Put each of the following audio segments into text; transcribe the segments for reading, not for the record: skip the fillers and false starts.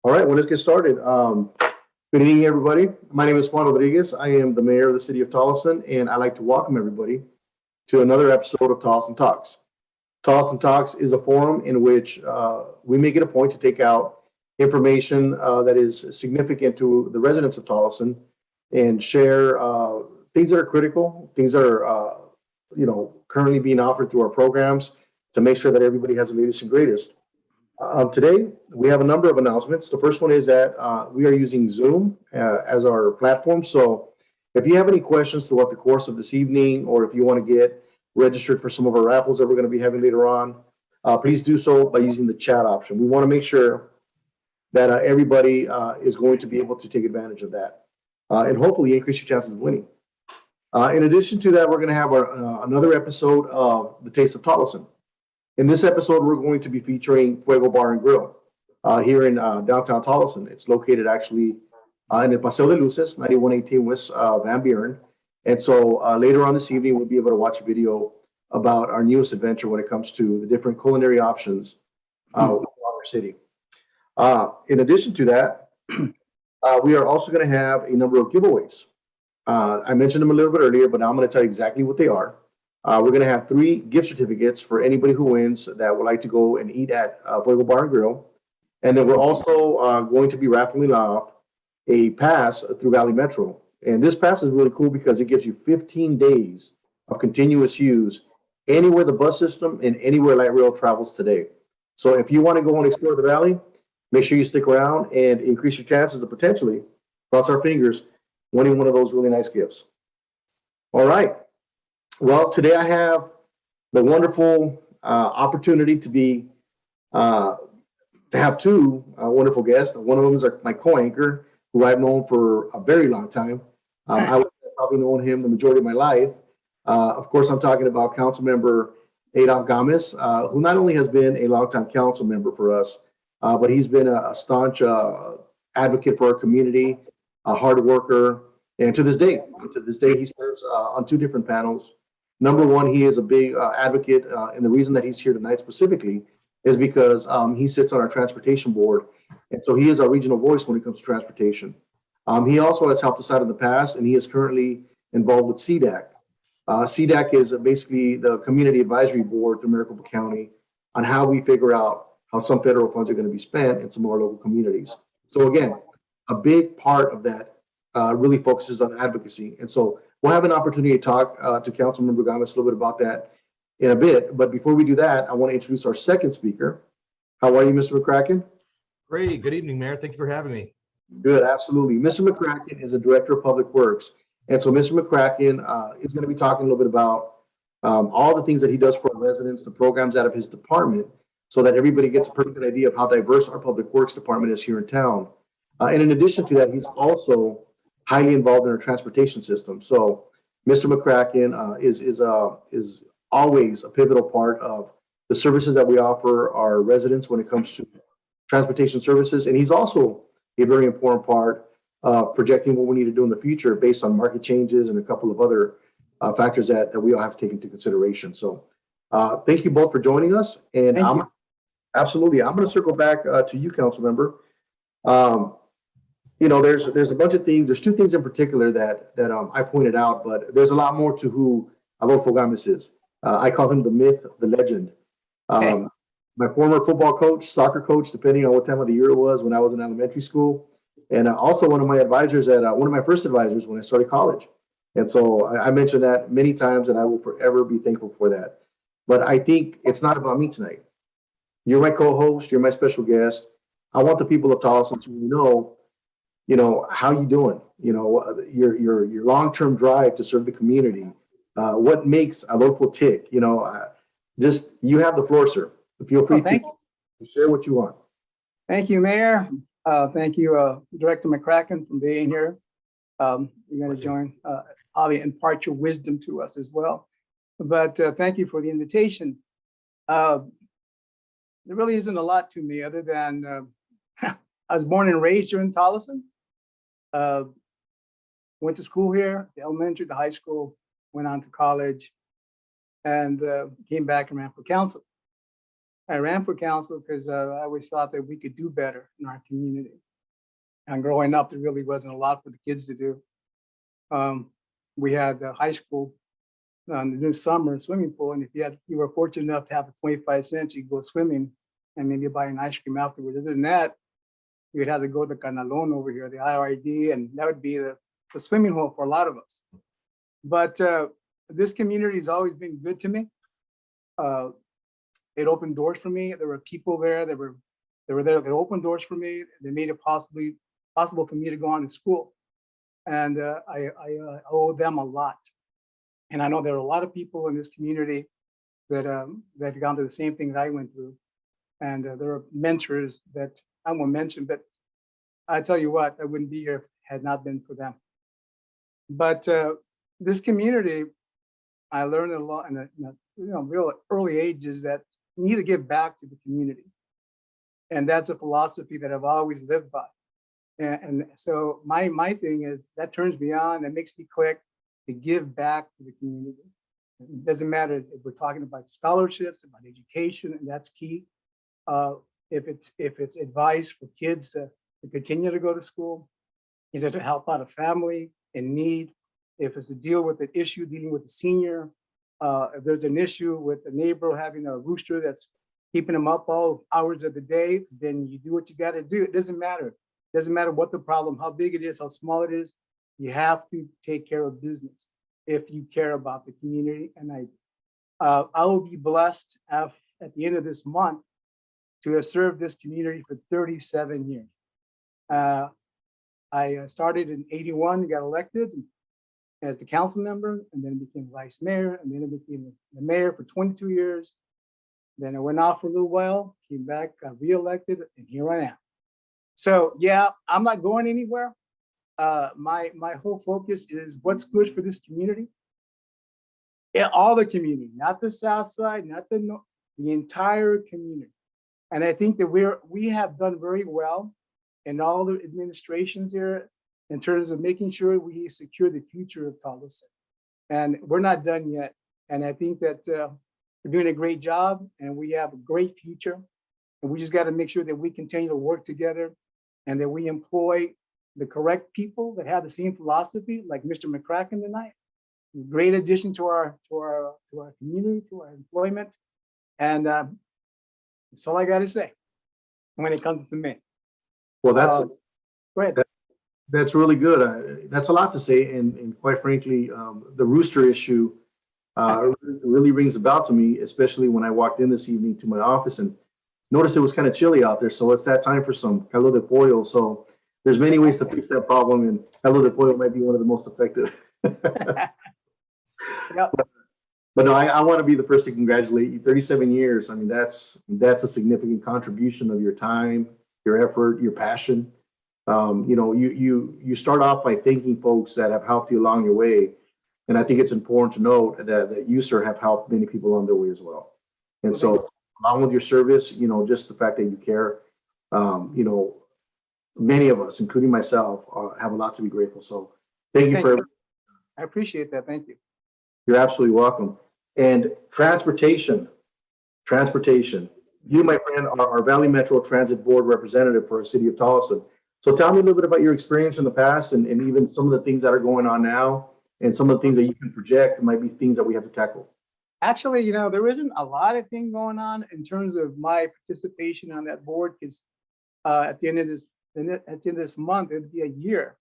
All right, well, let's get started. Good evening, everybody. My name is Juan Rodriguez. I am the mayor of the city of Tolleson, and I'd like to welcome everybody to another episode of Tolleson Talks. Tolleson Talks is a forum in which we make it a point to take out information that is significant to the residents of Tolleson and share things that are critical, things that are currently being offered through our programs to make sure that everybody has the latest and greatest. Today, we have a number of announcements. The first one is that we are using Zoom as our platform. So if you have any questions throughout the course of this evening, or if you want to get registered for some of our raffles that we're going to be having later on, please do so by using the chat option. We want to make sure that everybody is going to be able to take advantage of that and hopefully increase your chances of winning. In addition to that, we're going to have another episode of The Taste of Tolleson. In this episode, we're going to be featuring Fuego Bar Grill here in downtown Tolleson. It's located actually in El Paseo de Luces, 9118 West Van Buren. And so later on this evening, we'll be able to watch a video about our newest adventure when it comes to the different culinary options in our city. In addition to that, we are also going to have a number of giveaways. I mentioned them a little bit earlier, but now I'm going to tell you exactly what they are. We're going to have 3 gift certificates for anybody who wins that would like to go and eat at Fuego Bar Grill. And then we're also going to be raffling off a pass through Valley Metro. And this pass is really cool because it gives you 15 days of continuous use anywhere the bus system and anywhere light rail travels today. So if you want to go and explore the Valley, make sure you stick around and increase your chances of potentially, cross our fingers, winning one of those really nice gifts. All right. Well, today I have the wonderful opportunity to have 2 wonderful guests. One of them is my co-anchor, who I've known for a very long time. I would have probably known him the majority of my life. Of course, I'm talking about Councilmember Adolfo Gamez, who not only has been a longtime council member for us, but he's been a staunch advocate for our community, a hard worker, and to this day, he serves on 2 different panels. Number one, he is a big advocate, and the reason that he's here tonight specifically is because he sits on our transportation board, and so he is our regional voice when it comes to transportation. He also has helped us out in the past, and he is currently involved with CDAC. CDAC is basically the community advisory board through Maricopa County on how we figure out how some federal funds are going to be spent in some of our local communities. So again, a big part of that really focuses on advocacy, and so we'll have an opportunity to talk to Councilmember Gamez a little bit about that in a bit. But before we do that, I want to introduce our second speaker. How are you, Mr. McCracken? Great. Good evening, Mayor. Thank you for having me. Good, absolutely. Mr. McCracken is the Director of Public Works. And so Mr. McCracken is going to be talking a little bit about all the things that he does for our residents, the programs out of his department, so that everybody gets a pretty good idea of how diverse our Public Works department is here in town. And in addition to that, he's also highly involved in our transportation system. So Mr. McCracken is always a pivotal part of the services that we offer our residents when it comes to transportation services. And he's also a very important part of projecting what we need to do in the future based on market changes and a couple of other factors that we all have to take into consideration. So thank you both for joining us. And I'm going to circle back to you, council member. There's a bunch of things. There's 2 things in particular that I pointed out, but there's a lot more to who Adolfo Gamez is. I call him the myth, the legend. My former football coach, soccer coach, depending on what time of the year it was when I was in elementary school, and also one of my advisors one of my first advisors when I started college. And so I mentioned that many times, and I will forever be thankful for that. But I think it's not about me tonight. You're my co-host. You're my special guest. I want the people of Tolleson to know, how you doing? Your long-term drive to serve the community. What makes Adolfo tick? You have the floor, sir. Feel free to share what you want. Thank you, Mayor. Thank you, Director McCracken, for being here. You're going to join, obviously, impart your wisdom to us as well. But thank you for the invitation. There really isn't a lot to me other than I was born and raised here in Tolleson. Went to school here, the elementary, the high school, went on to college, and came back and ran for council. I ran for council because I always thought that we could do better in our community. And growing up, there really wasn't a lot for the kids to do. We had the high school, the new summer swimming pool, and if you were fortunate enough to have 25 cents, you could go swimming and maybe buy an ice cream afterwards. Other than that, you'd have to go to Canalon over here, the IRD, and that would be the swimming hole for a lot of us. But this community has always been good to me. It opened doors for me. There were people there that were there that opened doors for me. They made it possible for me to go on to school, and I owe them a lot. And I know there are a lot of people in this community that that gone through the same thing that I went through, and there are mentors that I won't mention, but I tell you what, I wouldn't be here if it had not been for them. But this community, I learned a lot in real early ages that you need to give back to the community. And that's a philosophy that I've always lived by. And so my thing is that turns me on, that makes me click to give back to the community. It doesn't matter if we're talking about scholarships, about education, and that's key. If it's advice for kids to continue to go to school, is it to help out a family in need? If it's to deal with an issue dealing with a senior, if there's an issue with a neighbor having a rooster that's keeping them up all hours of the day, then you do what you got to do. It doesn't matter. It doesn't matter what the problem, how big it is, how small it is. You have to take care of business if you care about the community. And I will be blessed at the end of this month to have served this community for 37 years. I started in '81, got elected as the council member, and then became vice mayor, and then I became the mayor for 22 years. Then I went off for a little while, came back, got reelected, and here I am. So yeah, I'm not going anywhere. My whole focus is what's good for this community. Yeah, all the community, not the south side, not the north, the entire community. And I think that we have done very well in all the administrations here in terms of making sure we secure the future of Tolleson. And we're not done yet. And I think that we're doing a great job and we have a great future. And we just got to make sure that we continue to work together and that we employ the correct people that have the same philosophy, like Mr. McCracken tonight. Great addition to our community, to our employment. And that's all I got to say when it comes to me. Well, that's Go ahead. that's really good. That's a lot to say, and quite frankly, the rooster issue really rings a bell to me, especially when I walked in this evening to my office and noticed it was kind of chilly out there. So it's that time for some caldo de pollo. So there's many ways to fix that problem, and caldo de pollo might be one of the most effective. Yep. But no, I want to be the first to congratulate you. 37 years. I mean, that's a significant contribution of your time, your effort, your passion. You start off by thanking folks that have helped you along your way. And I think it's important to note that you, sir, have helped many people along their way as well. And so along with your service, just the fact that you care, many of us, including myself, have a lot to be grateful. So thank you for everything. I appreciate that. Thank you. You're absolutely welcome. And transportation. You, my friend, are our Valley Metro Transit Board representative for our city of Tolleson. So tell me a little bit about your experience in the past and even some of the things that are going on now and some of the things that you can project might be things that we have to tackle. Actually, there isn't a lot of things going on in terms of my participation on that board because at the end of this month, it'd be a year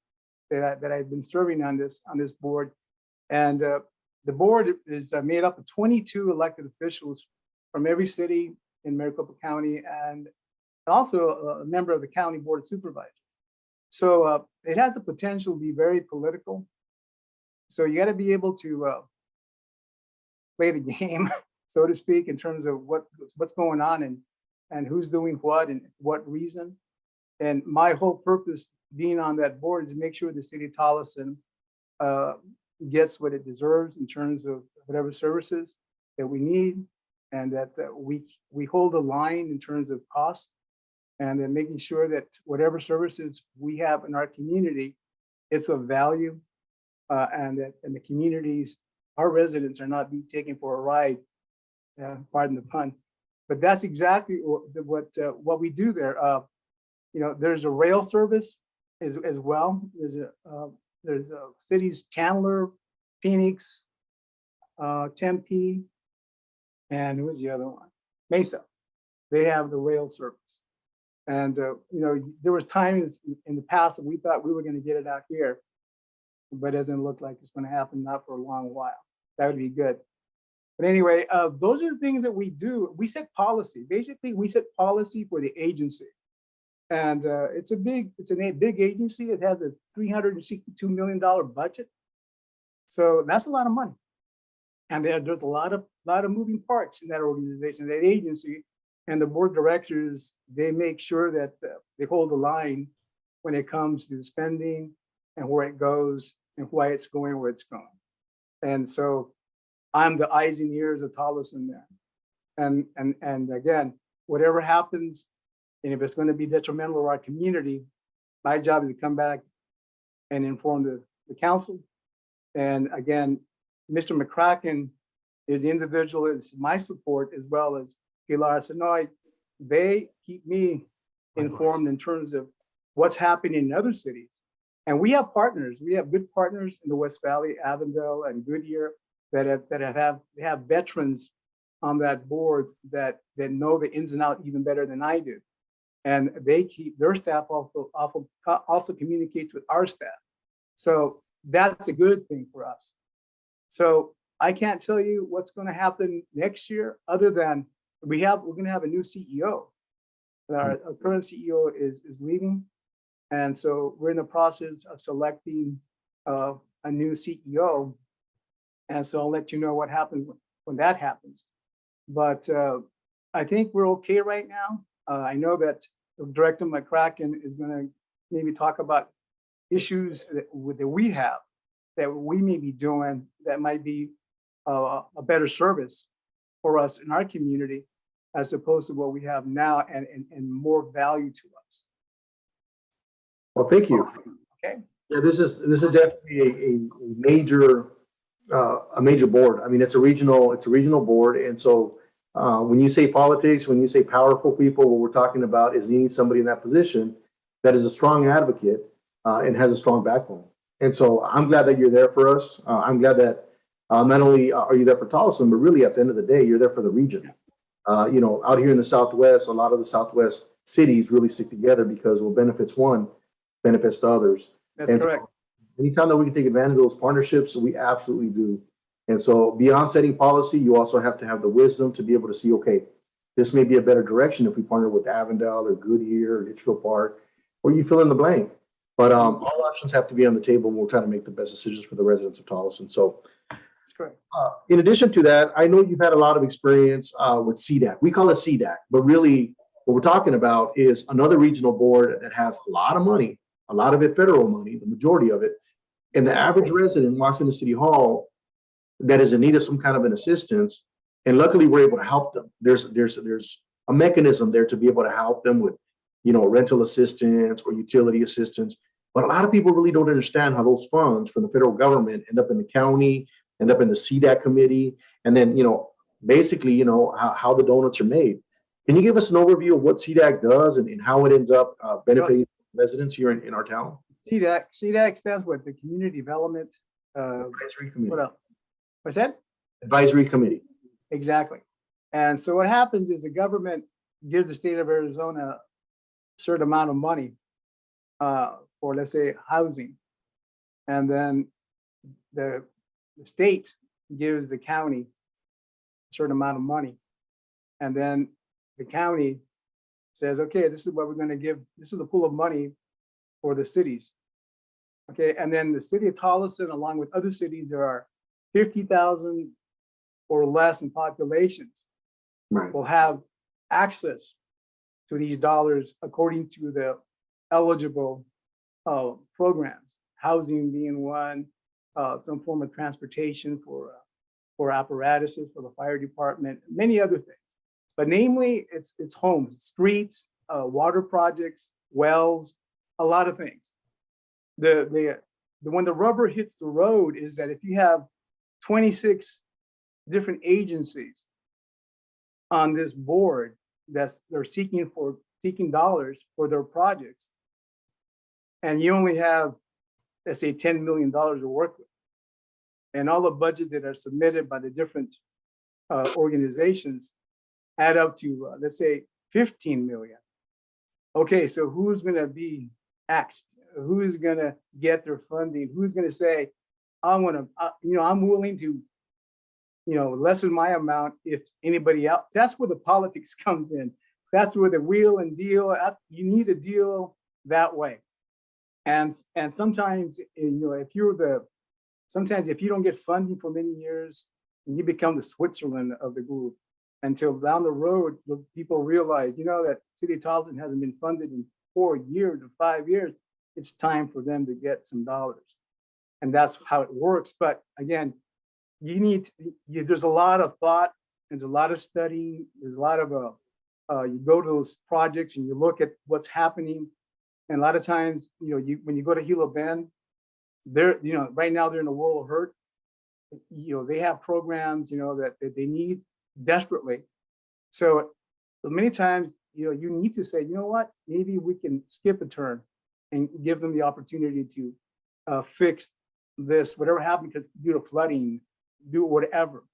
that I've been serving on this board. And the board is made up of 22 elected officials from every city in Maricopa County and also a member of the County Board of Supervisors. So it has the potential to be very political. So you got to be able to play the game, so to speak, in terms of what's going on and who's doing what and what reason. And my whole purpose being on that board is to make sure the city of Tolleson gets what it deserves in terms of whatever services that we need, and that we hold a line in terms of cost, and then making sure that whatever services we have in our community, it's of value, and that the communities, our residents, are not being taken for a ride, pardon the pun, but that's exactly what we do there. There's a rail service as well. There's a cities, Chandler, Phoenix, Tempe, and who was the other one? Mesa. They have the rail service. And, there was times in the past that we thought we were going to get it out here, but it doesn't look like it's going to happen, not for a long while. That would be good. But anyway, those are the things that we do. We set policy. Basically, we set policy for the agency. And it's a big agency. It has a $362 million budget. So that's a lot of money. And there's a lot of moving parts in that organization, that agency. And the board of directors, they make sure that they hold the line when it comes to the spending and where it goes and why it's going where it's going. And so I'm the eyes and ears of Tolleson there. And again, whatever happens, and if it's going to be detrimental to our community, my job is to come back and inform the council. And again, Mr. McCracken is the individual, it's my support, as well as Pilar Sonoy. They keep me informed in terms of what's happening in other cities. And we have partners. We have good partners in the West Valley, Avondale and Goodyear that have veterans on that board that know the ins and outs even better than I do. And they keep their staff also communicates with our staff. So that's a good thing for us. So I can't tell you what's going to happen next year, other than we're going to have a new CEO. Our current CEO is leaving. And so we're in the process of selecting a new CEO. And so I'll let you know what happens when that happens. But I think we're okay right now. I know that Director McCracken is going to maybe talk about issues that we have, that we may be doing that might be a better service for us in our community, as opposed to what we have now, and more value to us. Well, thank you. Okay. Yeah, this is definitely a major board. I mean, it's a regional board, and so when you say politics, when you say powerful people, what we're talking about is needing somebody in that position that is a strong advocate and has a strong backbone. And so I'm glad that you're there for us. I'm glad that not only are you there for Tolleson, but really at the end of the day, you're there for the region. Out here in the Southwest, a lot of the Southwest cities really stick together because what benefits one benefits the others. That's correct. So anytime that we can take advantage of those partnerships, we absolutely do. And so beyond setting policy, you also have to have the wisdom to be able to see, okay, this may be a better direction if we partner with Avondale or Goodyear or Litchfield Park, or you fill in the blank. But all options have to be on the table, and we'll try to make the best decisions for the residents of Tolleson. So that's correct. In addition to that, I know you've had a lot of experience with CDAC. We call it CDAC, but really what we're talking about is another regional board that has a lot of money, a lot of it federal money, the majority of it. And the average resident walks into City Hall that is in need of some kind of an assistance. And luckily we're able to help them. There's a mechanism there to be able to help them with, rental assistance or utility assistance. But a lot of people really don't understand how those funds from the federal government end up in the county, end up in the CDAC committee, and then, basically, how the donuts are made. Can you give us an overview of what CDAC does and how it ends up benefiting residents here in our town? CDAC stands for the Community Development Advisory Committee. What else? What's that? Advisory Committee. Exactly. And so what happens is the government gives the state of Arizona a certain amount of money for, let's say, housing. And then the state gives the county a certain amount of money. And then the county says, okay, this is what we're going to give. This is a pool of money for the cities. Okay. And then the city of Tolleson, along with other cities, there are 50,000 or less in populations, Right. will have access to these dollars according to the eligible programs, housing being one, some form of transportation for apparatuses for the fire department, many other things. But namely, it's homes, streets, water projects, wells, a lot of things. When the rubber hits the road is that if you have 26 different agencies on this board they're seeking dollars for their projects, and you only have, let's say, $10 million to work with, and all the budgets that are submitted by the different organizations add up to, let's say, 15 million. Okay, so who's going to be axed? Who's going to get their funding? Who's going to say, I'm willing to, lessen my amount if anybody else? That's where the politics comes in. That's where the wheel and deal. You need a deal that way. And sometimes, sometimes if you don't get funding for many years, you become the Switzerland of the group, until down the road, people realize, that City of Tolleson hasn't been funded in 4 years or 5 years. It's time for them to get some dollars. And that's how it works. But again, there's a lot of thought, there's a lot of studying, there's a lot of, you go to those projects and you look at what's happening. And a lot of times, when you go to Gila Bend, right now they're in a world of hurt. They have programs, that they need desperately. So many times, you need to say, you know what, maybe we can skip a turn and give them the opportunity to fix this, whatever happened, because due to flooding, do whatever.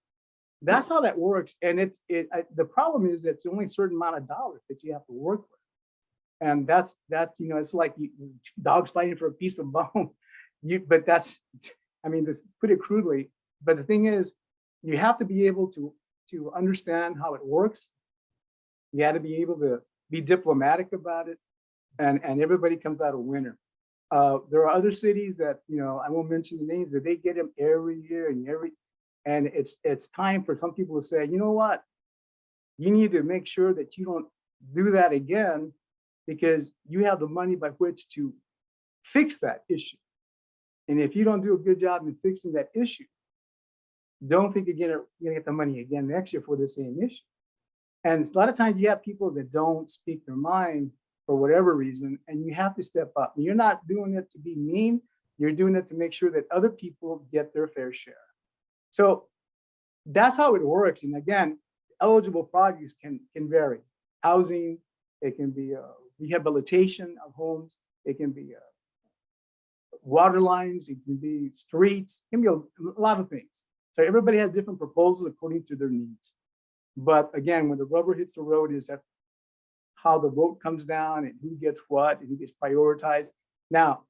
That's how that works. And the problem is it's only a certain amount of dollars that you have to work with. And that's it's like dogs fighting for a piece of bone. But that's, this put it crudely. But the thing is, you have to be able to understand how it works. You got to be able to be diplomatic about it, and everybody comes out a winner. There are other cities that, I won't mention the names, but they get them every year and it's time for some people to say, you know what, you need to make sure that you don't do that again, because you have the money by which to fix that issue. And if you don't do a good job in fixing that issue, don't think you're gonna get the money again next year for the same issue. And a lot of times you have people that don't speak their mind for whatever reason, and you have to step up. And you're not doing it to be mean, you're doing it to make sure that other people get their fair share. So that's how it works. And again, eligible projects can vary. Housing, it can be rehabilitation of homes, it can be water lines, it can be streets, it can be a lot of things. So everybody has different proposals according to their needs. But again, when the rubber hits the road, is that how the vote comes down and who gets what and who gets prioritized. Now,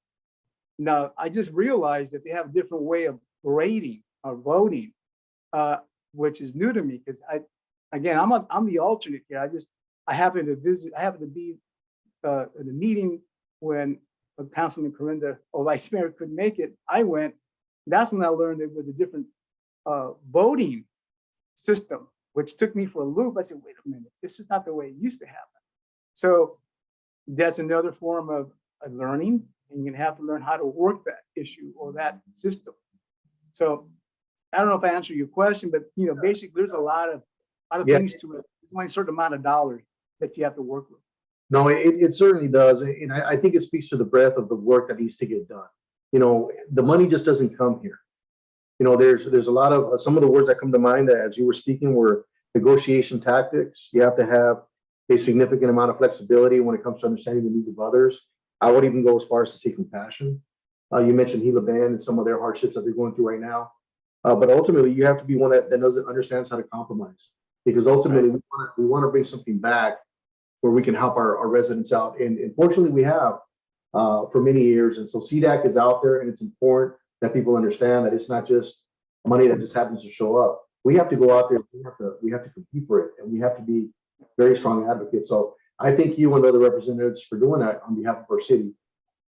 I just realized that they have a different way of grading or voting, which is new to me, because I'm the alternate here. I happened to be at a meeting when Councilman Corinda or Vice Mayor couldn't make it. I went. That's when I learned there was a different voting system, which took me for a loop. I said, wait a minute, this is not the way it used to happen. So that's another form of learning, and you're gonna have to learn how to work that issue or that system. So I don't know if I answered your question, but basically there's a lot of things to it. There's only a certain amount of dollars that you have to work with. No, it certainly does. And I think it speaks to the breadth of the work that needs to get done. The money just doesn't come here. There's a lot of some of the words that come to mind that as you were speaking were negotiation tactics. You have to have a significant amount of flexibility when it comes to understanding the needs of others. I would even go as far as to say compassion. You mentioned Gila Bend and some of their hardships that they're going through right now. But ultimately, you have to be one that understands how to compromise, because ultimately we want to bring something back where we can help our residents out. And fortunately, we have for many years. And so CDAC is out there, and it's important that people understand that it's not just money that just happens to show up. We have to go out there. We have to compete for it, and we have to be very strong advocates. So I thank you and the other representatives for doing that on behalf of our city.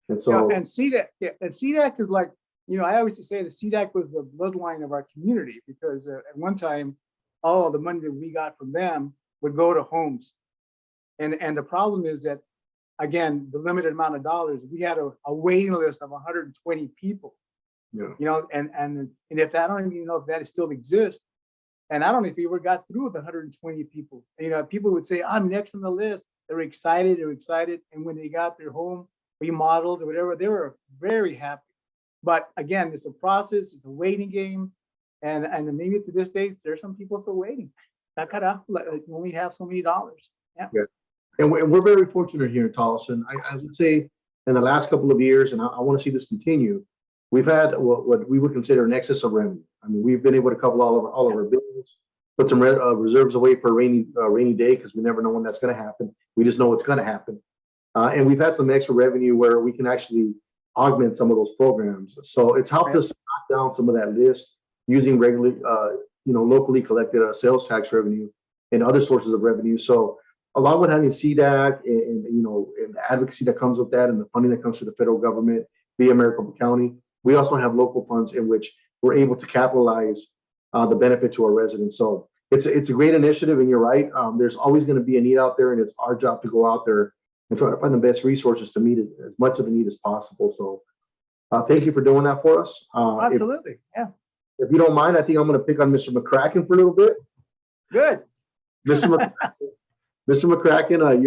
And so, and CDAC is like, I always say the CDAC was the bloodline of our community, because at one time, all the money that we got from them would go to homes. And the problem is that, again, the limited amount of dollars, we had a waiting list of 120 people. Yeah. And if that, I don't even know if that still exists. And I don't know if we ever got through with 120 people. People would say, I'm next on the list. They're excited. And when they got their home remodeled or whatever, they were very happy. But again, it's a process, it's a waiting game. And maybe to this day, there's some people still waiting. when we have so many dollars. Yeah. Yeah. And we're very fortunate here in Tolleson. I would say in the last couple of years, and I want to see this continue, we've had what we would consider an excess of revenue. I mean, we've been able to cover all of our bills, put some reserves away for a rainy day because we never know when that's going to happen. We just know it's going to happen. And we've had some extra revenue where we can actually augment some of those programs. So it's helped us knock down some of that list using regularly, locally collected sales tax revenue and other sources of revenue. So along with having CDAC and the advocacy that comes with that and the funding that comes to the federal government via Maricopa County, we also have local funds in which we're able to capitalize the benefit to our residents. So it's a great initiative, and you're right. There's always going to be a need out there, and it's our job to go out there and try to find the best resources to meet as much of the need as possible. So thank you for doing that for us. Absolutely. If you don't mind, I think I'm going to pick on Mr. McCracken for a little bit. Good. Mr. McCracken,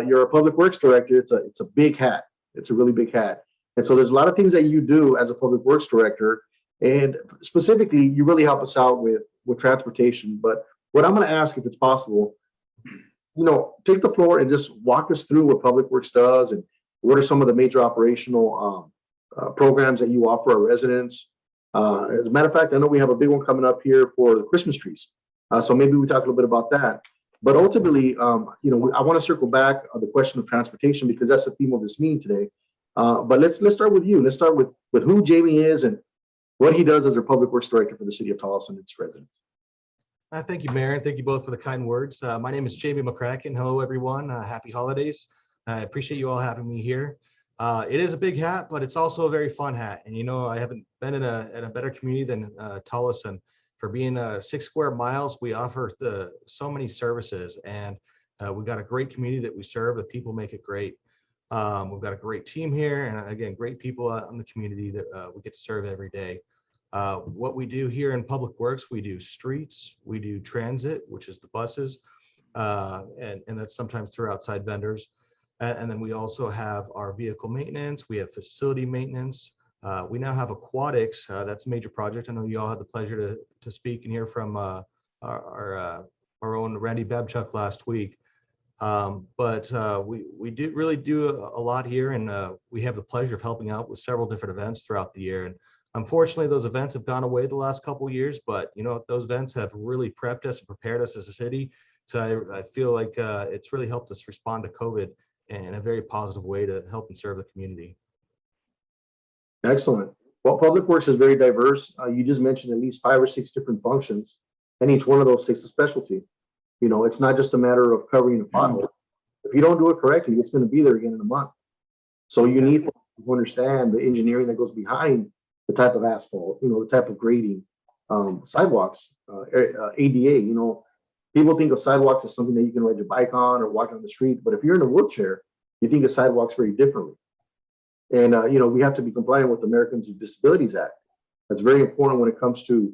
you're a public works director. It's a big hat. It's a really big hat. And so there's a lot of things that you do as a public works director, and specifically, you really help us out with transportation. But what I'm going to ask, if it's possible, take the floor and just walk us through what Public Works does and what are some of the major operational programs that you offer our residents. As a matter of fact, I know we have a big one coming up here for the Christmas trees. So maybe we talk a little bit about that. But ultimately, I want to circle back on the question of transportation because that's the theme of this meeting today. But let's start with you. Let's start with who Jamie is and what he does as our Public Works Director for the city of Tolleson and its residents. Thank you, Mayor, and thank you both for the kind words. My name is Jamie McCracken. Hello, everyone. Happy holidays. I appreciate you all having me here. It is a big hat, but it's also a very fun hat. And I haven't been in a better community than Tolleson. For being 6 square miles, we offer so many services, and we've got a great community that we serve. The people make it great. We've got a great team here, and again, great people in the community that we get to serve every day. What we do here in Public Works, we do streets, we do transit, which is the buses, and that's sometimes through outside vendors. And then we also have our vehicle maintenance, we have facility maintenance. We now have aquatics. That's a major project. I know you all had the pleasure to speak and hear from our own Randy Babchuk last week. But we do really do a lot here, and we have the pleasure of helping out with several different events throughout the year. And unfortunately, those events have gone away the last couple of years, but those events have really prepped us and prepared us as a city. So I feel like it's really helped us respond to COVID in a very positive way to help and serve the community. Excellent. Well, Public Works is very diverse. You just mentioned at least 5 or 6 different functions, and each one of those takes a specialty. It's not just a matter of covering a pothole. If you don't do it correctly, it's going to be there again in a month. So you need to understand the engineering that goes behind the type of asphalt, the type of grading, sidewalks, ADA. People think of sidewalks as something that you can ride your bike on or walk on the street, but if you're in a wheelchair, you think of sidewalks very differently. And we have to be compliant with the Americans with Disabilities Act. That's very important when it comes to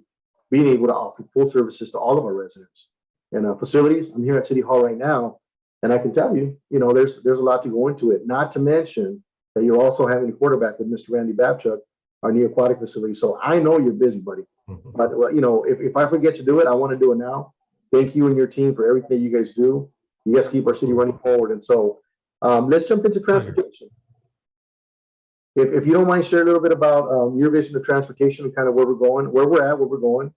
being able to offer full services to all of our residents. And facilities, I'm here at City Hall right now, and I can tell you, there's a lot to go into it. Not to mention that you're also having a quarterback with Mr. Randy Babchuk, our new aquatic facility. So I know you're busy, buddy. But if I forget to do it, I want to do it now. Thank you and your team for everything you guys do. You guys keep our city running forward. And so let's jump into transportation. If you don't mind, share a little bit about your vision of transportation and kind of where we're at, where we're going.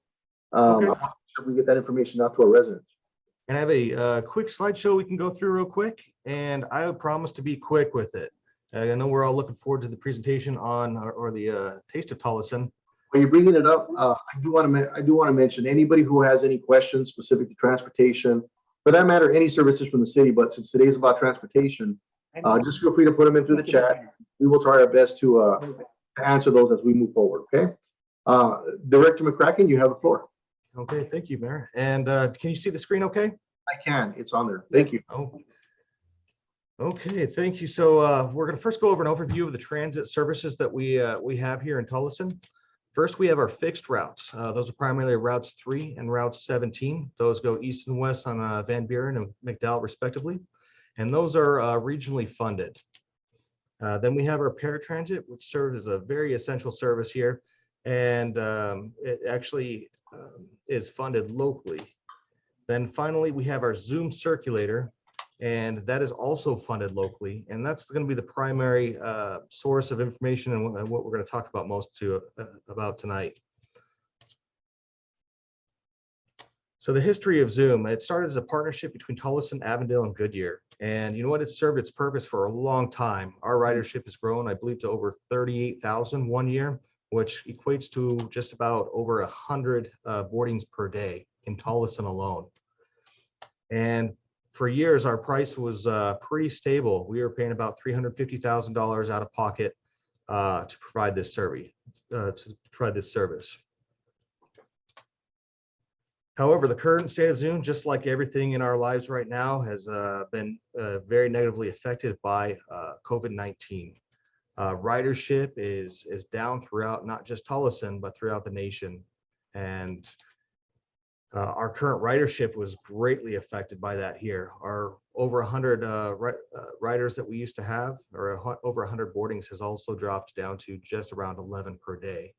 Okay. I want to make sure we get that information out to our residents. And I have a quick slideshow we can go through real quick, and I would promise to be quick with it. I know we're all looking forward to the presentation on or the Taste of Tolleson. When you're bringing it up, I do want to mention anybody who has any questions specific to transportation, for that matter, any services from the city. But since today's about transportation, just feel free to put them in through the chat. We will try our best to answer those as we move forward. Okay, Director McCracken, you have the floor. Okay, thank you, Mayor. And can you see the screen? Okay. I can. It's on there. Thank you. Oh. Okay, thank you. So we're going to first go over an overview of the transit services that we have here in Tolleson. First, we have our fixed routes. Those are primarily routes 3 and route 17. Those go east and west on Van Buren and McDowell, respectively. And those are regionally funded. Then we have our paratransit, which serves as a very essential service here. And it actually is funded locally. Then finally, we have our Zoom circulator, and that is also funded locally. And that's going to be the primary source of information and what we're going to talk about about tonight. So the history of Zoom, it started as a partnership between Tolleson, Avondale, and Goodyear. And you know what? It's served its purpose for a long time. Our ridership has grown, I believe, to over 38,000 one year, which equates to just about over 100 boardings per day in Tolleson alone. And for years, our price was pretty stable. We were paying about $350,000 out of pocket to provide this service. However, the current state of Zoom, just like everything in our lives right now, has been very negatively affected by COVID-19. Ridership is down throughout not just Tolleson, but throughout the nation. And our current ridership was greatly affected by that here. Our over 100 riders that we used to have, or over 100 boardings, has also dropped down to just around 11 per day.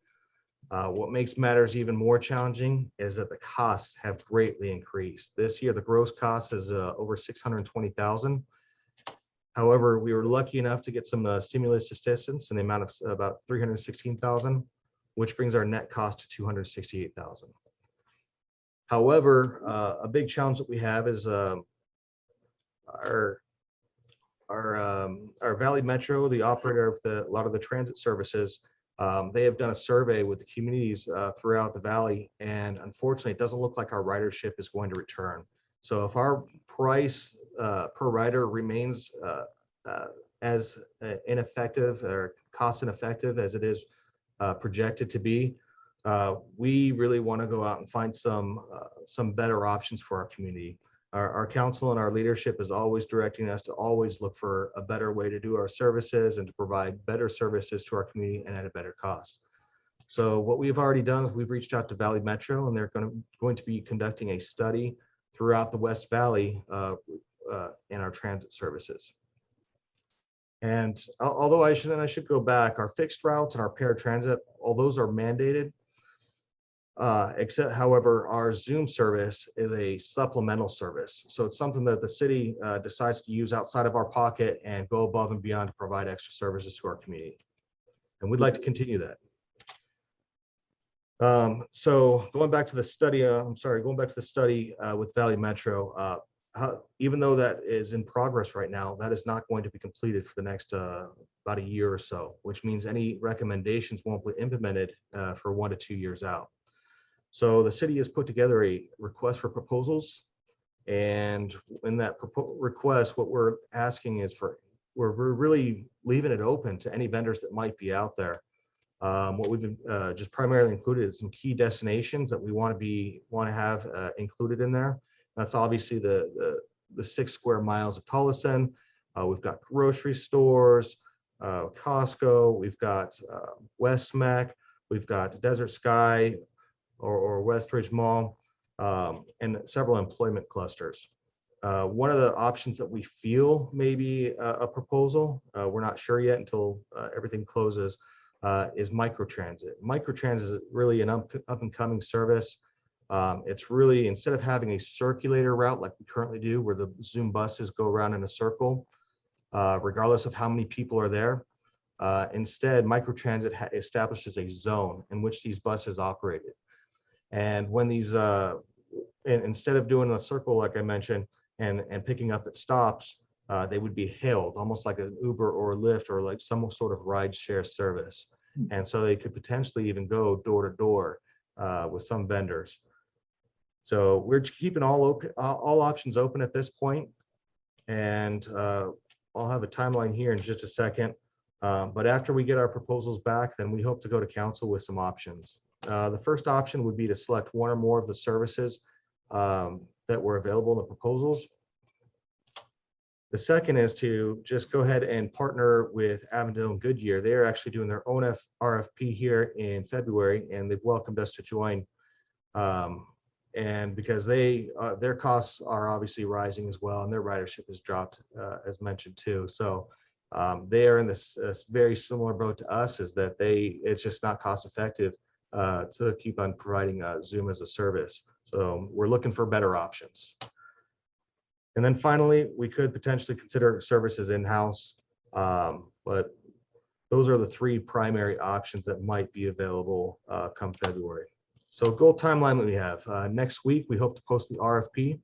What makes matters even more challenging is that the costs have greatly increased. This year, the gross cost is over $620,000. However, we were lucky enough to get some stimulus assistance in the amount of about $316,000, which brings our net cost to $268,000. However, a big challenge that we have is our Valley Metro, the operator of a lot of the transit services. They have done a survey with the communities throughout the valley, and unfortunately, it doesn't look like our ridership is going to return. So if our price per rider remains as ineffective or cost ineffective as it is projected to be, we really want to go out and find some better options for our community. Our council and our leadership is always directing us to always look for a better way to do our services and to provide better services to our community and at a better cost. So what we've already done is we've reached out to Valley Metro, and they're going to be conducting a study throughout the West Valley in our transit services. And although I should go back, our fixed routes and our paratransit, all those are mandated. Except, however, our Zoom service is a supplemental service. So it's something that the city decides to use outside of our pocket and go above and beyond to provide extra services to our community. And we'd like to continue that. So going back to the study, with Valley Metro, even though that is in progress right now, that is not going to be completed for the next about a year or so, which means any recommendations won't be implemented for 1 to 2 years out. So the city has put together a request for proposals, and in that request, what we're asking is we're really leaving it open to any vendors that might be out there. What we've just primarily included is some key destinations that we want to have included in there. That's obviously the 6 square miles of Tolleson. We've got grocery stores, Costco. We've got West Mech. We've got Desert Sky, or Westridge Mall, and several employment clusters. One of the options that we feel may be a proposal, we're not sure yet until everything closes, is microtransit. Microtransit is really an up and coming service. It's really, instead of having a circulator route like we currently do, where the Zoom buses go around in a circle, regardless of how many people are there, instead, microtransit establishes a zone in which these buses operated. And when these, instead of doing a circle, like I mentioned, and picking up at stops, they would be hailed almost like an Uber or a Lyft or like some sort of ride share service. And so they could potentially even go door to door with some vendors. So we're keeping all options open at this point. And I'll have a timeline here in just a second. But after we get our proposals back, then we hope to go to council with some options. The first option would be to select one or more of the services that were available in the proposals. The second is to just go ahead and partner with Avondale and Goodyear. They are actually doing their own RFP here in February, and they've welcomed us to join. And because their costs are obviously rising as well, and their ridership has dropped, as mentioned too. So they are in this very similar boat to us, is that it's just not cost effective to keep on providing Zoom as a service. So we're looking for better options. And then finally, we could potentially consider services in-house, but those are the three primary options that might be available come February. So goal timeline that we have. Next week, we hope to post the RFP.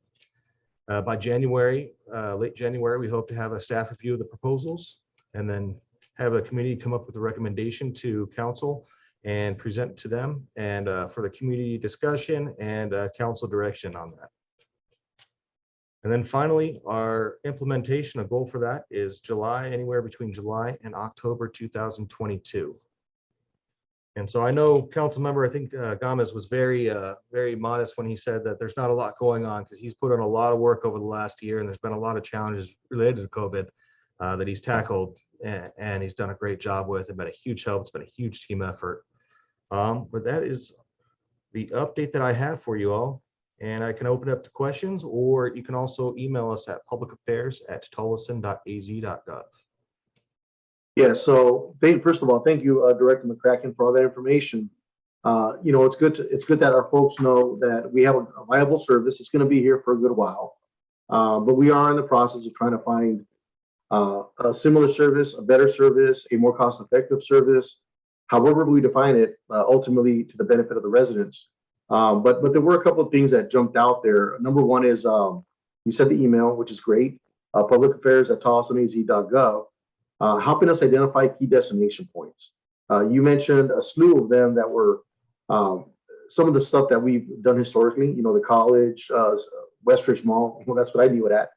By January, late January, we hope to have a staff review of the proposals and then have a committee come up with a recommendation to council and present to them and for the community discussion and council direction on that. And then finally, our implementation, a goal for that is July, anywhere between July and October 2022. And so I know council member, I think Gamez was very modest when he said that there's not a lot going on because he's put in a lot of work over the last year and there's been a lot of challenges related to COVID that he's tackled and he's done a great job with. It's been a huge help. It's been a huge team effort. But that is the update that I have for you all. And I can open it up to questions, or you can also email us at publicaffairs@tolleson.az.gov. Yeah, so first of all, thank you, Director McCracken, for all that information. It's good that our folks know that we have a viable service. It's going to be here for a good while, but we are in the process of trying to find a similar service, a better service, a more cost-effective service, however we define it, ultimately to the benefit of the residents. But there were a couple of things that jumped out there. Number one is you said the email, which is great, publicaffairs@tolleson.az.gov, helping us identify key destination points. You mentioned a slew of them that were some of the stuff that we've done historically, the college, Westridge Mall, well, that's what I knew it at,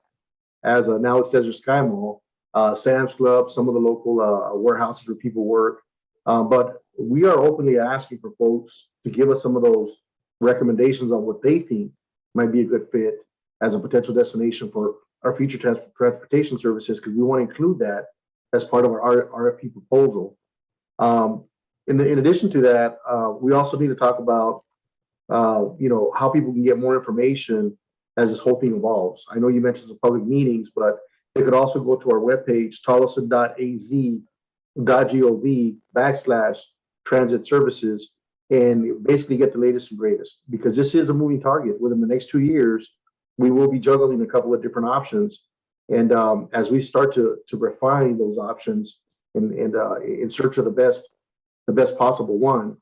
as now it's Desert Sky Mall, Sam's Club, some of the local warehouses where people work. But we are openly asking for folks to give us some of those recommendations on what they think might be a good fit as a potential destination for our future transportation services, because we want to include that as part of our RFP proposal. In addition to that, we also need to talk about, how people can get more information as this whole thing evolves. I know you mentioned some public meetings, but they could also go to our webpage, tolleson.az.gov/transit services, and basically get the latest and greatest, because this is a moving target. Within the next 2 years, we will be juggling a couple of different options. And as we start to refine those options and in search of the best possible one,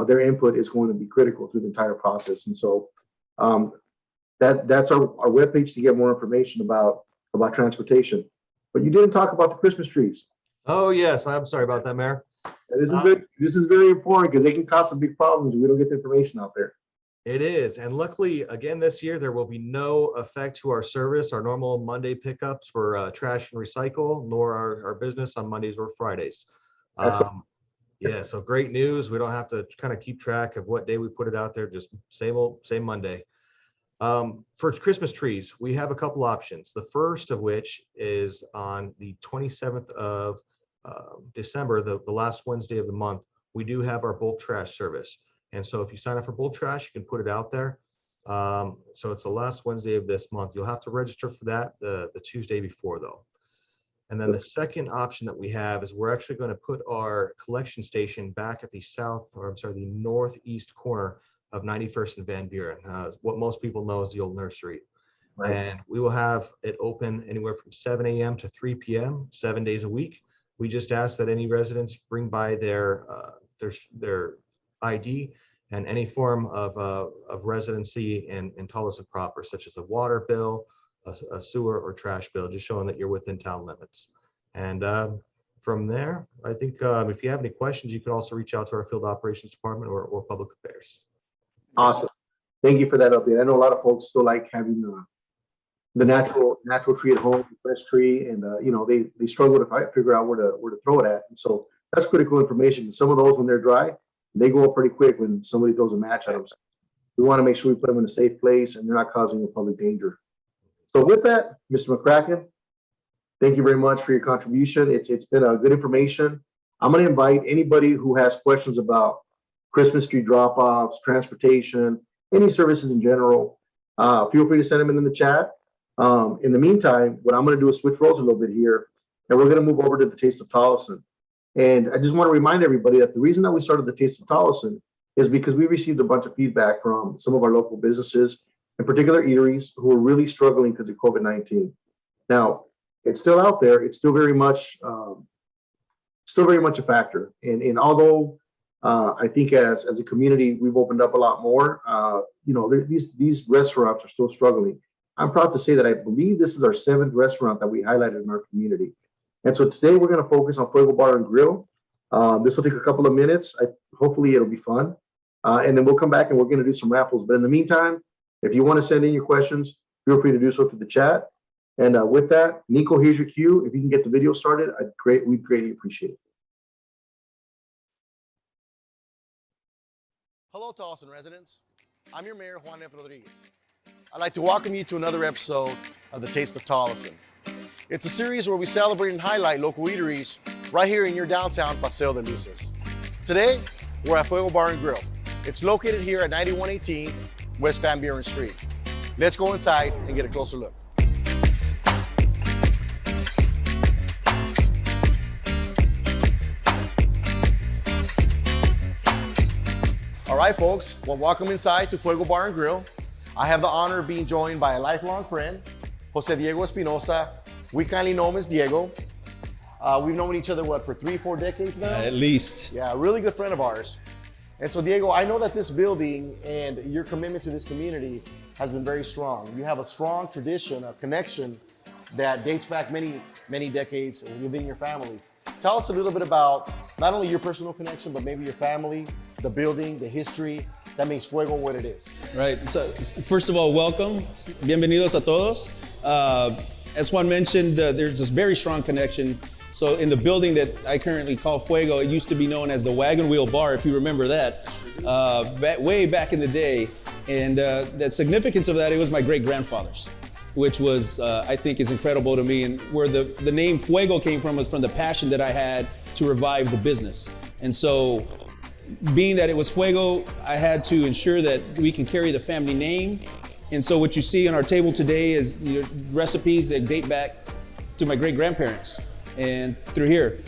their input is going to be critical through the entire process. And so that's our webpage to get more information about transportation. But you didn't talk about the Christmas trees. Oh, yes. I'm sorry about that, Mayor. This is good. This is very important because they can cause some big problems if we don't get the information out there. It is. And luckily, again, this year, there will be no effect to our service, our normal Monday pickups for trash and recycle, nor our business on Mondays or Fridays. Yeah, so great news. We don't have to kind of keep track of what day we put it out there, just same Monday. For Christmas trees, we have a couple options. The first of which is on the 27th of December, the last Wednesday of the month. We do have our bulk trash service. And so if you sign up for bulk trash, you can put it out there. So it's the last Wednesday of this month. You'll have to register for that the Tuesday before, though. And then the second option that we have is we're actually going to put our collection station back at the the northeast corner of 91st and Van Buren. What most people know is the old nursery. Right. And we will have it open anywhere from 7 a.m. to 3 p.m., 7 days a week. We just ask that any residents bring by their ID and any form of residency in Tolleson proper, such as a water bill, a sewer or trash bill, just showing that you're within town limits. And from there, I think if you have any questions, you can also reach out to our field operations department or public affairs. Awesome. Thank you for that update. I know a lot of folks still like having the natural tree at home, the fresh tree, and they struggle to figure out where to throw it at. And so that's critical information. Some of those, when they're dry, they go up pretty quick when somebody throws a match at them. So we want to make sure we put them in a safe place and they're not causing a public danger. So with that, Mr. McCracken, thank you very much for your contribution. It's been a good information. I'm going to invite anybody who has questions about Christmas tree drop-offs, transportation, any services in general. Feel free to send them in the chat. In the meantime, what I'm going to do is switch roles a little bit here, and we're going to move over to the Taste of Tolleson. And I just want to remind everybody that the reason that we started the Taste of Tolleson is because we received a bunch of feedback from some of our local businesses, in particular eateries, who are really struggling because of COVID-19. Now, it's still out there. It's still very much a factor. And although I think as a community, we've opened up a lot more, these restaurants are still struggling. I'm proud to say that I believe this is our 7th restaurant that we highlighted in our community. And so today we're going to focus on Fuego Bar and Grill. This will take a couple of minutes. Hopefully it'll be fun. And then we'll come back and we're going to do some raffles. But in the meantime, if you want to send in your questions, feel free to do so to the chat. And with that, Nico, here's your cue. If you can get the video started, we'd greatly appreciate it. Hello, Tolleson residents. I'm your mayor, Juan F. I'd like to welcome you to another episode of The Taste of Tolleson. It's a series where we celebrate and highlight local eateries right here in your downtown Paseo de Luces. Today, we're at Fuego Bar and Grill. It's located here at 9118 West Van Buren Street. Let's go inside and get a closer look. All right, folks, well, welcome inside to Fuego Bar and Grill. I have the honor of being joined by a lifelong friend, Jose Diego Espinosa. We kindly know him as Diego. We've known each other, for 3-4 decades now? At least. Yeah, a really good friend of ours. And so, Diego, I know that this building and your commitment to this community has been very strong. You have a strong tradition, a connection that dates back many, many decades within your family. Tell us a little bit about not only your personal connection, but maybe your family, the building, the history that makes Fuego what it is. Right. So, first of all, welcome. Bienvenidos a todos. As Juan mentioned, there's this very strong connection. So in the building that I currently call Fuego, it used to be known as the Wagon Wheel Bar, if you remember that, way back in the day. And the significance of that, it was my great-grandfather's, which was, I think, is incredible to me. And where the name Fuego came from was from the passion that I had to revive the business. And so, being that it was Fuego, I had to ensure that we can carry the family name. And so what you see on our table today is recipes that date back to my great-grandparents and through here.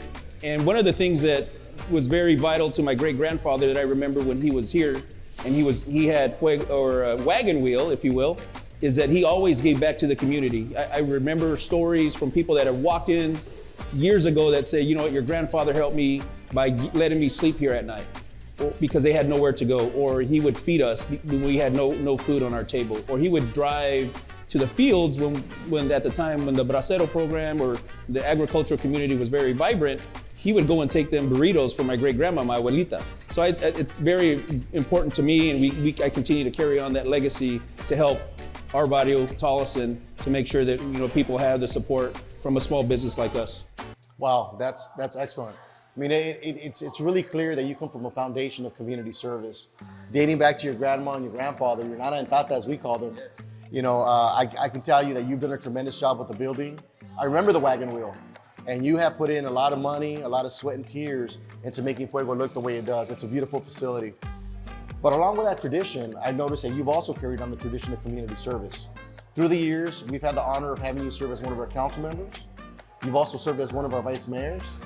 And one of the things that was very vital to my great-grandfather that I remember when he was here, and he had Fuego, or a wagon wheel, if you will, is that he always gave back to the community. I remember stories from people that have walked in years ago that say, you know what, your grandfather helped me by letting me sleep here at night, because they had nowhere to go, or he would feed us when we had no food on our table, or he would drive to the fields when at the time when the Bracero program or the agricultural community was very vibrant, he would go and take them burritos for my great-grandma, my abuelita. So it's very important to me, and I continue to carry on that legacy to help our barrio, Tolleson, to make sure that people have the support from a small business like us. Wow, that's excellent. I mean, it's really clear that you come from a foundation of community service, dating back to your grandma and your grandfather, your nana and tata, as we call them. Yes. I can tell you that you've done a tremendous job with the building. I remember the wagon wheel, and you have put in a lot of money, a lot of sweat and tears into making Fuego look the way it does. It's a beautiful facility. But along with that tradition, I've noticed that you've also carried on the tradition of community service. Through the years, we've had the honor of having you serve as one of our council members. You've also served as one of our vice mayors.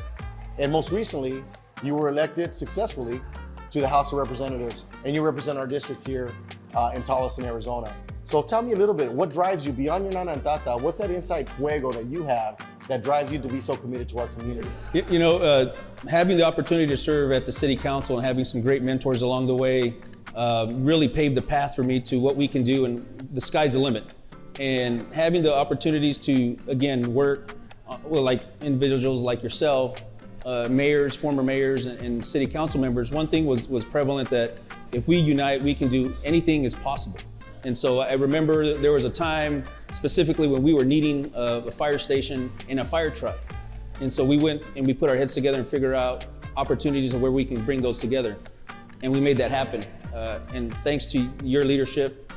And most recently, you were elected successfully to the House of Representatives, and you represent our district here in Tolleson, Arizona. So tell me a little bit, what drives you beyond your nana and tata? What's that inside Fuego that you have that drives you to be so committed to our community? Having the opportunity to serve at the city council and having some great mentors along the way really paved the path for me to what we can do, and the sky's the limit. And having the opportunities to, again, work like individuals like yourself, mayors, former mayors, and city council members, one thing was prevalent, that if we unite, we can do anything is possible. And so I remember there was a time specifically when we were needing a fire station and a fire truck. And so we went and we put our heads together and figured out opportunities and where we can bring those together. And we made that happen. And thanks to your leadership,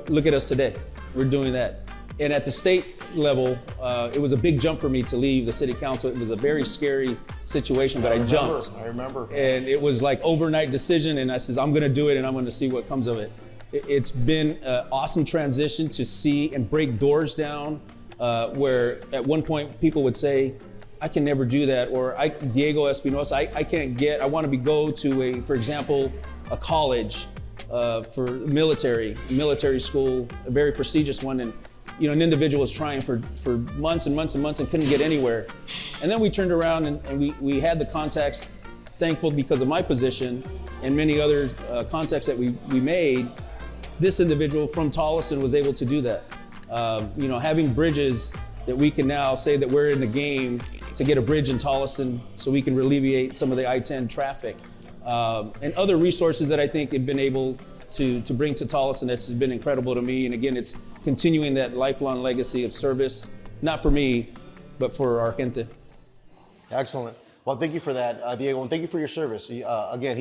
look at us today. We're doing that. And at the state level, it was a big jump for me to leave the city council. It was a very scary situation, but I jumped. I remember. And it was like overnight decision, and I says, I'm gonna do it and I'm gonna see what comes of it. It's been an awesome transition to see and break doors down, where at one point people would say, I can never do that, or Diego Espinosa, I can't get, I want to go to for example, a college for military school, a very prestigious one. And an individual was trying for months and months and months and couldn't get anywhere. And then we turned around and we had the contacts, thankful because of my position and many other contacts that we made. This individual from Tolleson was able to do that. Having bridges that we can now say that we're in the game to get a bridge in Tolleson so we can alleviate some of the I-10 traffic. And other resources that I think have been able to bring to Tolleson that's just been incredible to me. And again, it's continuing that lifelong legacy of service, not for me, but for our gente. Excellent. Well, thank you for that, Diego, and thank you for your service. Again,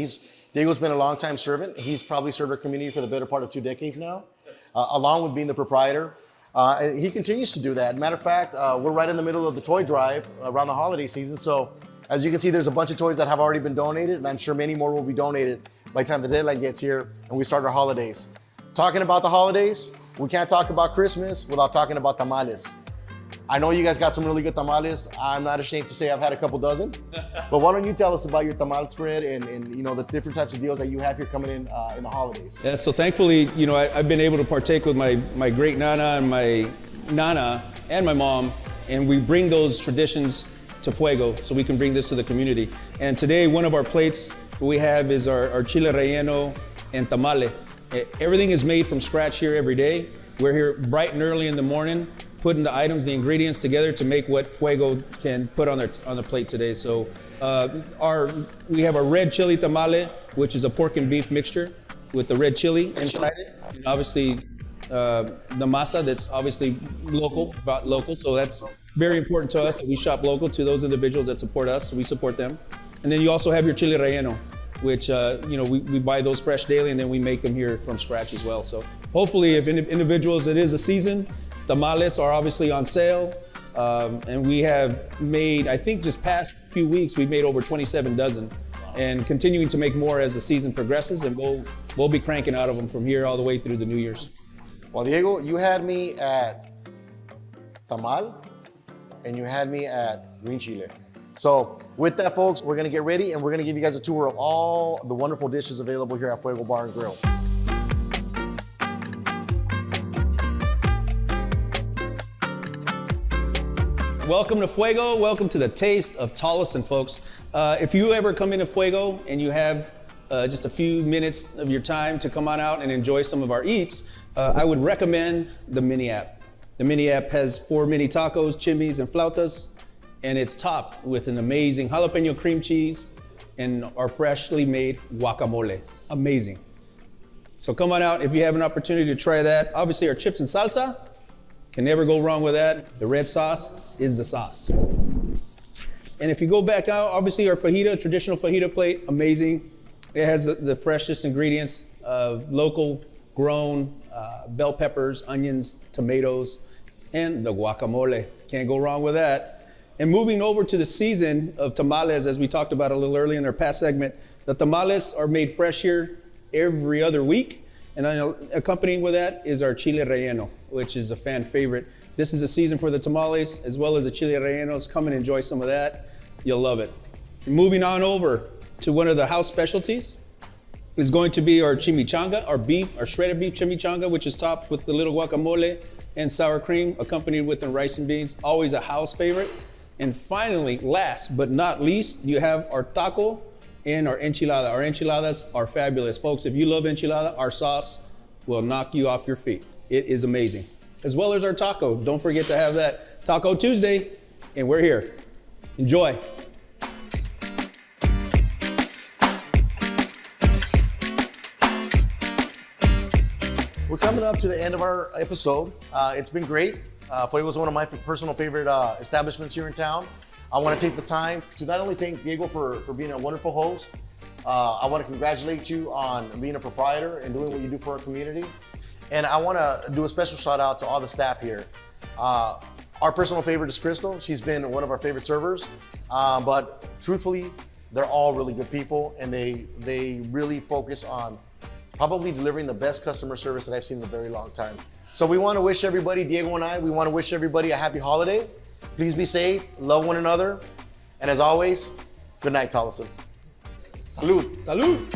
Diego's been a longtime servant. He's probably served our community for the better part of 2 decades now, along with being the proprietor. And he continues to do that. Matter of fact, we're right in the middle of the toy drive around the holiday season. So as you can see, there's a bunch of toys that have already been donated, and I'm sure many more will be donated by the time the deadline gets here and we start our holidays. Talking about the holidays, we can't talk about Christmas without talking about tamales. I know you guys got some really good tamales. I'm not ashamed to say I've had a couple dozen. But why don't you tell us about your tamal spread and the different types of deals that you have here coming in the holidays? Yeah, so thankfully, I've been able to partake with my great nana and my nana and my mom, and we bring those traditions to Fuego so we can bring this to the community. And today, one of our plates we have is our chile relleno and tamale. Everything is made from scratch here every day. We're here bright and early in the morning, putting the ingredients together to make what Fuego can put on the plate today. So we have a red chili tamale, which is a pork and beef mixture with the red chili inside it. And obviously the masa that's obviously local. So that's very important to us that we shop local to those individuals that support us, so we support them. And then you also have your chile relleno, which we buy those fresh daily and then we make them here from scratch as well. So hopefully if individuals, it is a season, tamales are obviously on sale. And we have made, I think just past few weeks, we've made over 27 dozen and continuing to make more as the season progresses, and we'll be cranking out of them from here all the way through the New Year's. Well, Diego, you had me at tamal and you had me at green chile. So with that, folks, we're gonna get ready and we're gonna give you guys a tour of all the wonderful dishes available here at Fuego Bar Grill. Welcome to Fuego. Welcome to the taste of Tolleson, folks. If you ever come into Fuego and you have just a few minutes of your time to come on out and enjoy some of our eats, I would recommend the mini app. The mini app has 4 mini tacos, chimis, and flautas, and it's topped with an amazing jalapeno cream cheese and our freshly made guacamole. Amazing. So come on out if you have an opportunity to try that. Obviously, our chips and salsa, can never go wrong with that. The red sauce is the sauce. And if you go back out, obviously our fajita, traditional fajita plate, amazing. It has the freshest ingredients of local grown bell peppers, onions, tomatoes, and the guacamole. Can't go wrong with that. And moving over to the season of tamales, as we talked about a little earlier in our past segment, the tamales are made fresh here every other week. And accompanying with that is our chile relleno, which is a fan favorite. This is a season for the tamales as well as the chile rellenos. Come and enjoy some of that. You'll love it. Moving on over to one of the house specialties is going to be our chimichanga, our shredded beef chimichanga, which is topped with the little guacamole and sour cream, accompanied with the rice and beans. Always a house favorite. And finally, last but not least, you have our taco and our enchilada. Our enchiladas are fabulous. Folks, if you love enchilada, our sauce will knock you off your feet. It is amazing. As well as our taco. Don't forget to have that Taco Tuesday, and we're here. Enjoy. We're coming up to the end of our episode. It's been great. Fuego is one of my personal favorite establishments here in town. I want to take the time to not only thank Diego for being a wonderful host. I want to congratulate you on being a proprietor and doing what you do for our community. And I want to do a special shout out to all the staff here. Our personal favorite is Crystal. She's been one of our favorite servers. But truthfully, they're all really good people, and they really focus on probably delivering the best customer service that I've seen in a very long time. So we want to wish everybody, Diego and I, we want to wish everybody a happy holiday. Please be safe, love one another. And as always, good night, Tolleson. Salud. Salud.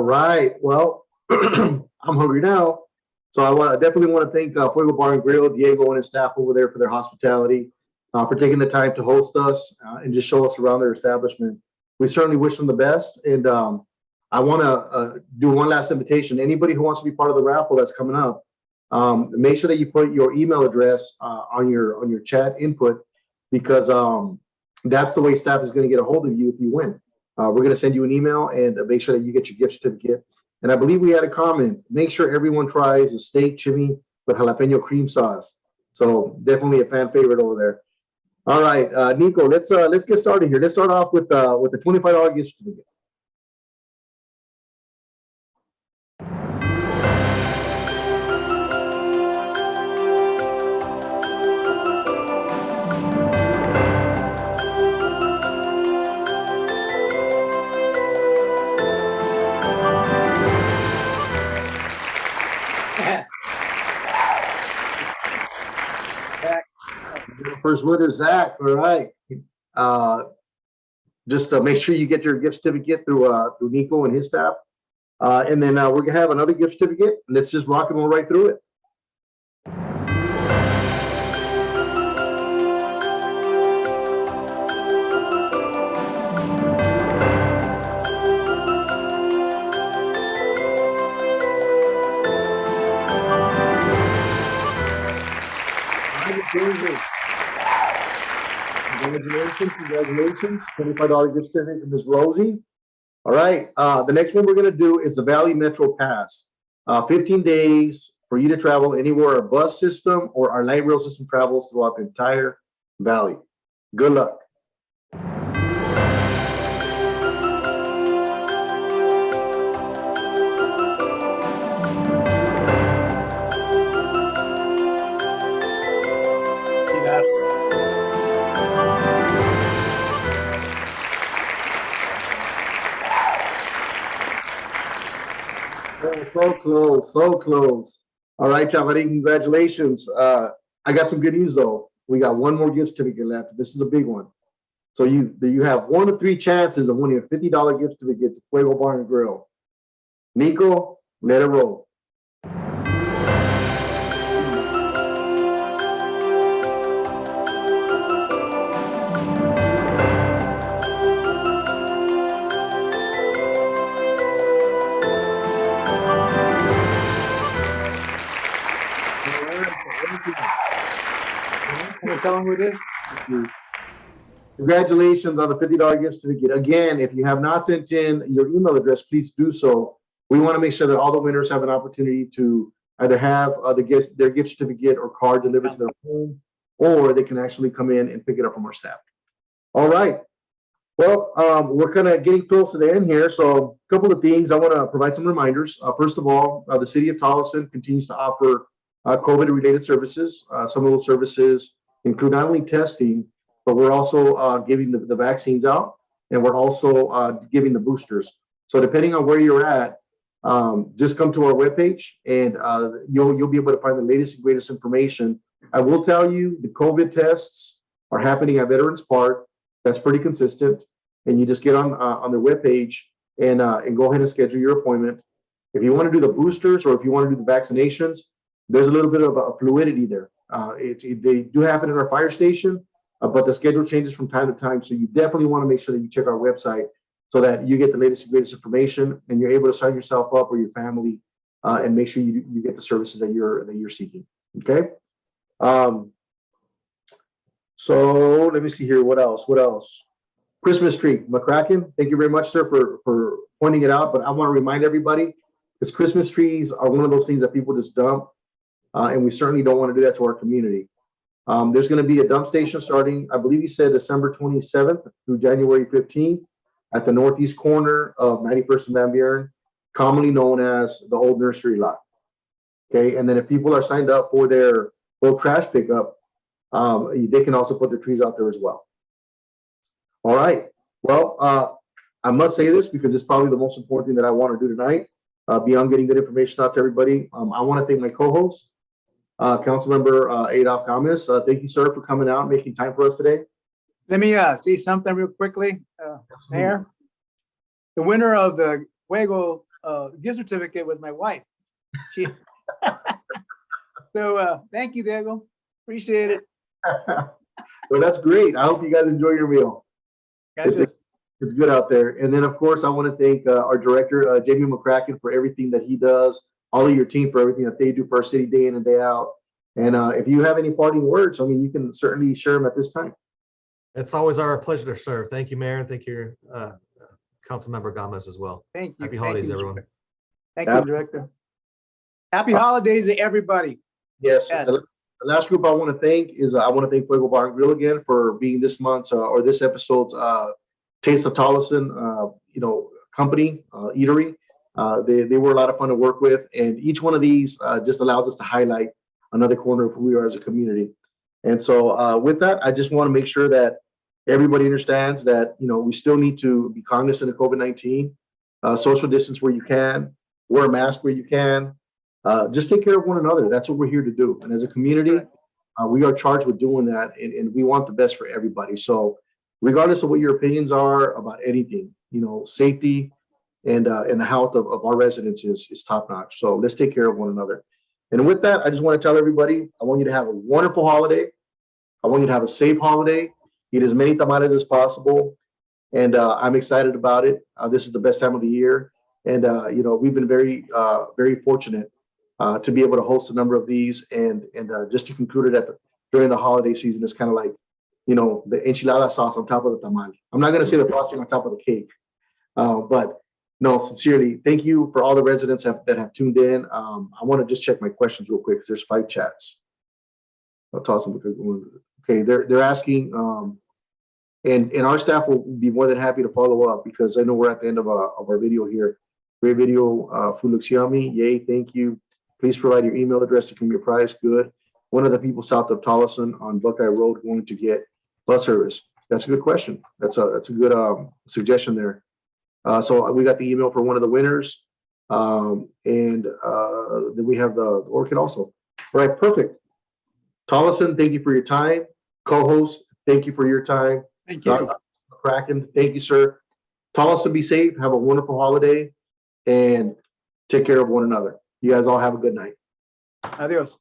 right. Well, I'm hungry now. So definitely want to thank Fuego Bar and Grill, Diego and his staff over there for their hospitality, for taking the time to host us and just show us around their establishment. We certainly wish them the best. And I want to do one last invitation. Anybody who wants to be part of the raffle that's coming up, make sure that you put your email address on your chat input, because that's the way staff is going to get a hold of you if you win. We're going to send you an email and make sure that you get your gift certificate. And I believe we had a comment. Make sure everyone tries a steak chimney with jalapeno cream sauce. So definitely a fan favorite over there. All right, Nico, let's get started here. Let's start off with the $25 gift certificate. First winner, Zach. All right. Just make sure you get your gift certificate through Nico and his staff. And then we're going to have another gift certificate. Let's just rock and roll right through it. Congratulations. $25 gift certificate from Ms. Rosie. All right. The next one we're going to do is the Valley Metro Pass. 15 days for you to travel anywhere our bus system or our light rail system travels throughout the entire valley. Good luck. So close, so close. All right, Chavarin, congratulations. I got some good news though. We got one more gift certificate left. This is a big one. So you have 1 of 3 chances of winning a $50 gift certificate to Fuego Bar and Grill. Nico, let it roll. Can you tell them who it is? Congratulations on the $50 gift certificate. Again, if you have not sent in your email address, please do so. We want to make sure that all the winners have an opportunity to either have their gift certificate or card delivered to their home, or they can actually come in and pick it up from our staff. All right. Well, we're kind of getting close to the end here. So a couple of things. I want to provide some reminders. First of all, the city of Tolleson continues to offer COVID-related services. Some of those services include not only testing, but we're also giving the vaccines out, and we're also giving the boosters. So depending on where you're at, just come to our webpage, and you'll be able to find the latest and greatest information. I will tell you, the COVID tests are happening at Veterans Park. That's pretty consistent, and you just get on their webpage and go ahead and schedule your appointment. If you want to do the boosters or if you want to do the vaccinations, there's a little bit of a fluidity there. They do happen in our fire station, but the schedule changes from time to time. So you definitely want to make sure that you check our website so that you get the latest and greatest information, and you're able to sign yourself up or your family and make sure you get the services that you're seeking. Okay. So let me see here. What else? Christmas tree, McCracken. Thank you very much, sir, for pointing it out. But I want to remind everybody, because Christmas trees are one of those things that people just dump. And we certainly don't want to do that to our community. There's going to be a dump station starting, I believe he said December 27th through January 15th at the northeast corner of 91st and Van Buren, commonly known as the old nursery lot. Okay, and then if people are signed up for their bulk trash pickup, they can also put their trees out there as well. All right. Well, I must say this because it's probably the most important thing that I want to do tonight. Beyond getting good information out to everybody, I want to thank my co-host, Councilmember Adolfo Gamez. Thank you, sir, for coming out and making time for us today. Let me say something real quickly, Mayor. The winner of the Fuego gift certificate was my wife. She. So thank you, Diego. Appreciate it. Well, that's great. I hope you guys enjoy your meal. Gracias. It's good out there. And then, of course, I want to thank our director, Jamie McCracken, for everything that he does, all of your team for everything that they do for our city day in and day out. And if you have any parting words, I mean, you can certainly share them at this time. It's always our pleasure to serve. Thank you, Mayor, and thank you, Council Member Gamez as well. Thank you. Happy Thank holidays, you, everyone. Thank you, Director. Happy holidays to everybody. Yes. Yes. The last group I want to thank is I want to thank Fuego Bar Grill again for being this month's or this episode's Taste of Tolleson, company, eatery. They were a lot of fun to work with, and each one of these just allows us to highlight another corner of who we are as a community. And so with that, I just want to make sure that everybody understands that, we still need to be cognizant of COVID-19, social distance where you can, wear a mask where you can, just take care of one another. That's what we're here to do. And as a community, we are charged with doing that, and we want the best for everybody. So regardless of what your opinions are about anything, safety and the health of our residents is top notch. So let's take care of one another. And with that, I just want to tell everybody, I want you to have a wonderful holiday. I want you to have a safe holiday. Eat as many tamales as possible. And I'm excited about it. This is the best time of the year. And, we've been very, very fortunate to be able to host a number of these. And just to conclude it during the holiday season, it's kind of like, the enchilada sauce on top of the tamal. I'm not going to say the frosting on top of the cake, but no, sincerely, thank you for all the residents that have tuned in. I want to just check my questions real quick because there's 5 chats. I'll toss them because okay, they're asking, and our staff will be more than happy to follow up because I know we're at the end of our video here. Great video, food looks yummy. Yay, thank you. Please provide your email address to claim your prize. Good. One of the people south of Tolleson on Buckeye Road going to get bus service. That's a good question. That's a good suggestion there. So we got the email for one of the winners, and then we have the orchid also. All right, perfect. Tolleson, thank you for your time. Co-host, thank you for your time. Thank you. McCracken, thank you, sir. Tolleson, be safe. Have a wonderful holiday, and take care of one another. You guys all have a good night. Adios.